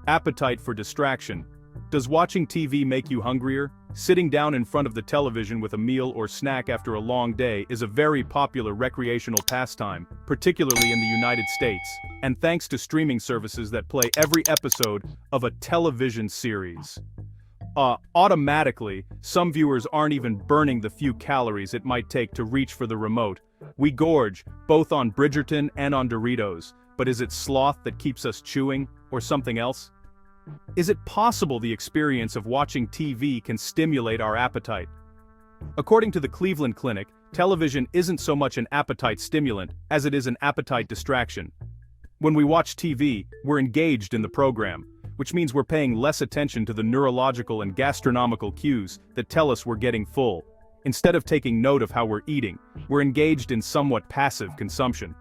Appetite for distraction. Does watching TV make you hungrier? Sitting down in front of the television with a meal or snack after a long day is a very popular recreational pastime, particularly in the United States, and thanks to streaming services that play every episode of a television series. Automatically, some viewers aren't even burning the few calories it might take to reach for the remote. We gorge, both on Bridgerton and on Doritos, but is it sloth that keeps us chewing, or something else? Is it possible the experience of watching TV can stimulate our appetite? According to the Cleveland Clinic, television isn't so much an appetite stimulant as it is an appetite distraction. When we watch TV, we're engaged in the program, which means we're paying less attention to the neurological and gastronomical cues that tell us we're getting full. Instead of taking note of how we're eating, we're engaged in somewhat passive consumption.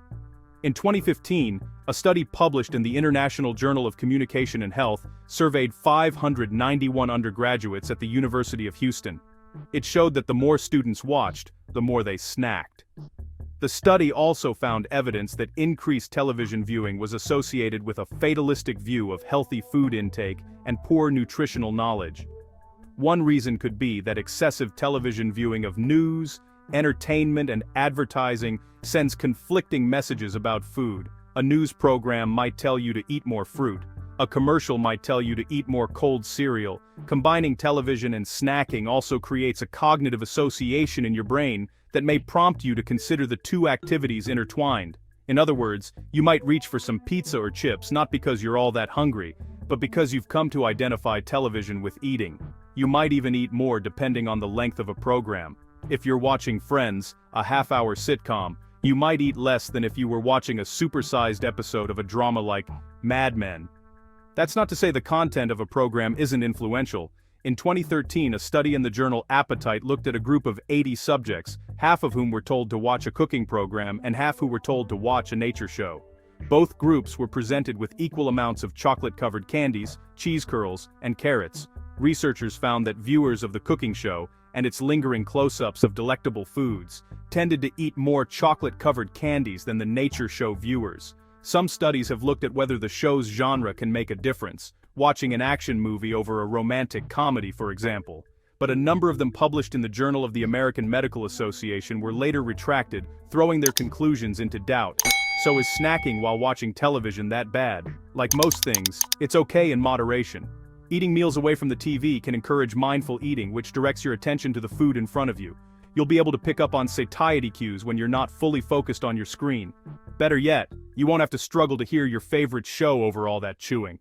In 2015, a study published in the International Journal of Communication and Health surveyed 591 undergraduates at the University of Houston. It showed that the more students watched, the more they snacked. The study also found evidence that increased television viewing was associated with a fatalistic view of healthy food intake and poor nutritional knowledge. One reason could be that excessive television viewing of news, entertainment, and advertising sends conflicting messages about food. A news program might tell you to eat more fruit. A commercial might tell you to eat more cold cereal. Combining television and snacking also creates a cognitive association in your brain that may prompt you to consider the two activities intertwined. In other words, you might reach for some pizza or chips not because you're all that hungry, but because you've come to identify television with eating. You might even eat more depending on the length of a program. If you're watching Friends, a half-hour sitcom, you might eat less than if you were watching a supersized episode of a drama like Mad Men. That's not to say the content of a program isn't influential. In 2013, a study in the journal Appetite looked at a group of 80 subjects, half of whom were told to watch a cooking program and half who were told to watch a nature show. Both groups were presented with equal amounts of chocolate-covered candies, cheese curls, and carrots. Researchers found that viewers of the cooking show and its lingering close-ups of delectable foods tended to eat more chocolate-covered candies than the nature show viewers. Some studies have looked at whether the show's genre can make a difference, watching an action movie over a romantic comedy, for example. But a number of them published in the Journal of the American Medical Association were later retracted, throwing their conclusions into doubt. So is snacking while watching television that bad? Like most things, it's okay in moderation. Eating meals away from the TV can encourage mindful eating, which directs your attention to the food in front of you. You'll be able to pick up on satiety cues when you're not fully focused on your screen. Better yet, you won't have to struggle to hear your favorite show over all that chewing.